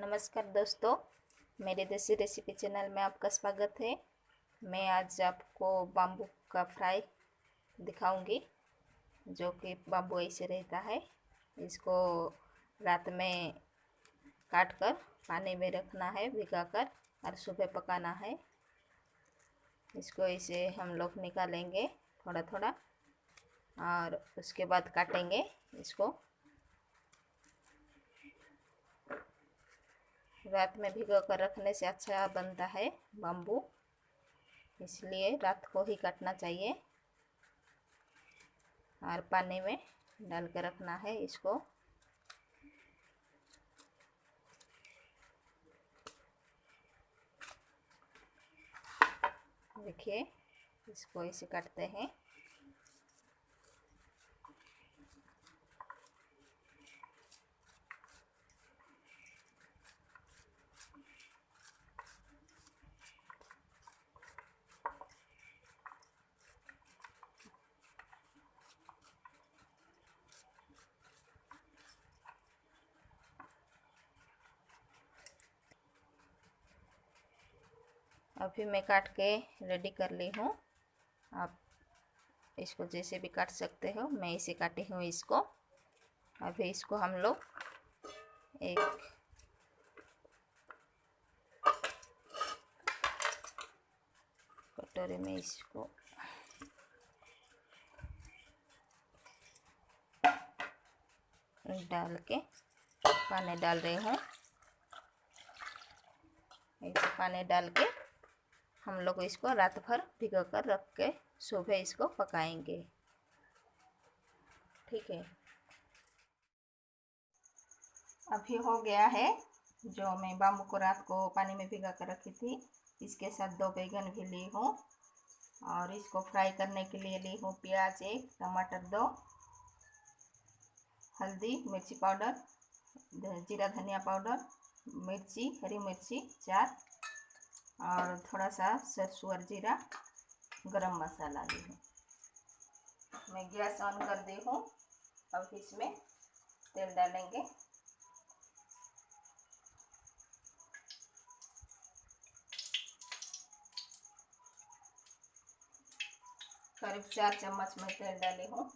नमस्कार दोस्तों, मेरे देसी रेसिपी चैनल में आपका स्वागत है। मैं आज आपको बाम्बू का फ्राई दिखाऊंगी, जो कि बाम्बू ऐसे रहता है। इसको रात में काट कर पानी में रखना है भिगाकर और सुबह पकाना है। इसको इसे हम लोग निकालेंगे थोड़ा थोड़ा और उसके बाद काटेंगे इसको। रात में भिगो कर रखने से अच्छा बनता है बाम्बू, इसलिए रात को ही काटना चाहिए और पानी में डाल कर रखना है इसको। देखिए, इसको ऐसे काटते हैं। अभी मैं काट के रेडी कर ली हूँ। आप इसको जैसे भी काट सकते हो, मैं इसे काटी हूँ इसको। अभी इसको हम लोग एक कटोरे में इसको डाल के पानी डाल रही हूँ। ऐसे पानी डाल के हम लोग इसको रात भर भिगो कर रख के सुबह इसको पकाएंगे। ठीक है, अभी हो गया है। जो मैं बाम्बू को रात को पानी में भिगा कर रखी थी, इसके साथ 2 बैगन भी ली हूँ और इसको फ्राई करने के लिए ली हूँ प्याज 1, टमाटर 2, हल्दी मिर्ची पाउडर, जीरा धनिया पाउडर, मिर्ची हरी मिर्ची 4 और थोड़ा सा सरसों और जीरा गरम मसाला ली हूँ। मैं गैस ऑन कर दी हूँ। अब इसमें तेल डालेंगे। करीब 4 चम्मच में तेल डाली हूँ।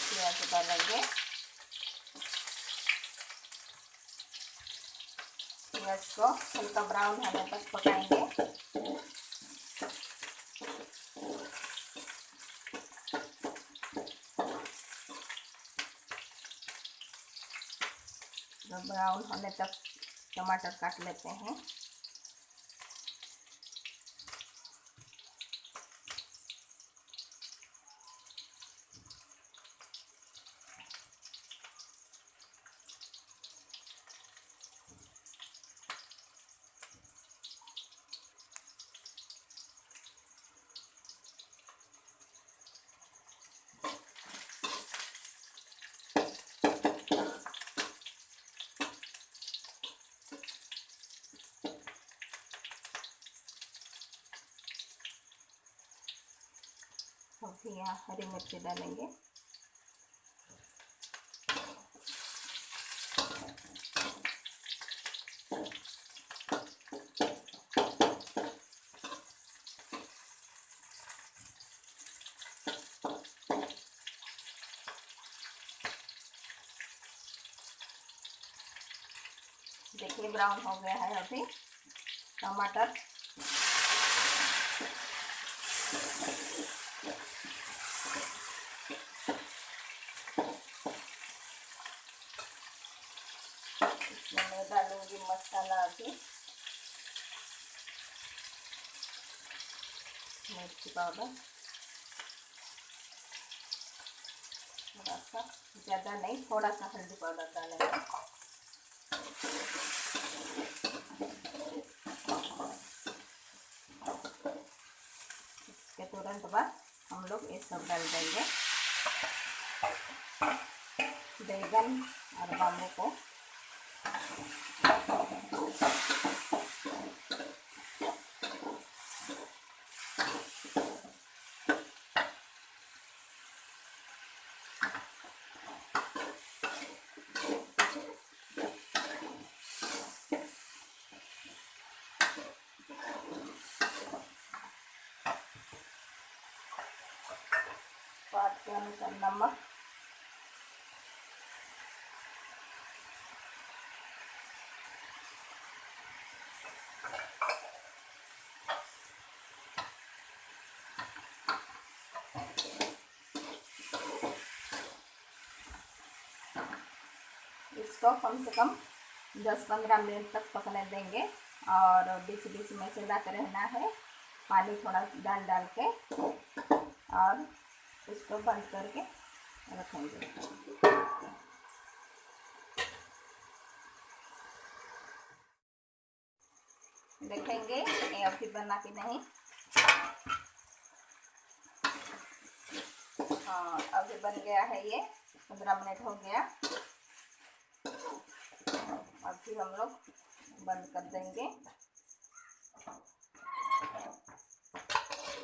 प्याज डालेंगे। प्याज को हल्का ब्राउन होने तक पकाएंगे। ब्राउन होने तक टमाटर काट लेते हैं। अभी यहाँ हरी मिर्ची डालेंगे। देखिए, ब्राउन हो गया है। अभी टमाटर इसमें मैं डालूंगी मसाला। अभी मिर्ची पाउडर, थोड़ा सा, ज़्यादा नहीं, थोड़ा सा हल्दी पाउडर डालेंगे। इसके तुरंत बाद हम लोग ये सब डाल देंगे, बैगन और बाम्बू को। स्वाद के अनुसार नमक, इसको कम से कम 10-15 मिनट तक पकने देंगे और बीच बीच में चलाते रहना है, पानी थोड़ा डाल डाल के, और इसको बंद करके रखेंगे। देखेंगे ये अभी बना कि नहीं। हाँ, अभी बन गया है, ये 15 मिनट हो गया। अभी हम लोग बंद कर देंगे।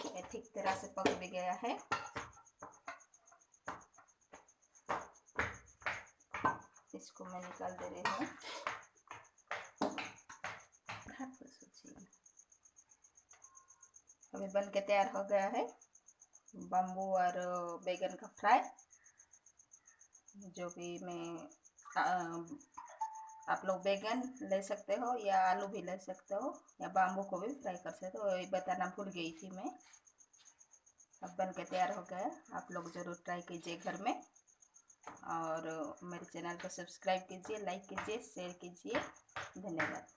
ये ठीक तरह से पक भी गया है। इसको मैं निकाल दे रही हूँ। अभी बन के तैयार हो गया है बाम्बू और बैगन का फ्राई, जो कि आप लोग बैगन ले सकते हो या आलू भी ले सकते हो या बाम्बू को भी फ्राई कर सकते हो, ये बताना भूल गई थी मैं। अब बन के तैयार हो गया, आप लोग ज़रूर ट्राई कीजिए घर में, और मेरे चैनल को सब्सक्राइब कीजिए, लाइक कीजिए, शेयर कीजिए। धन्यवाद।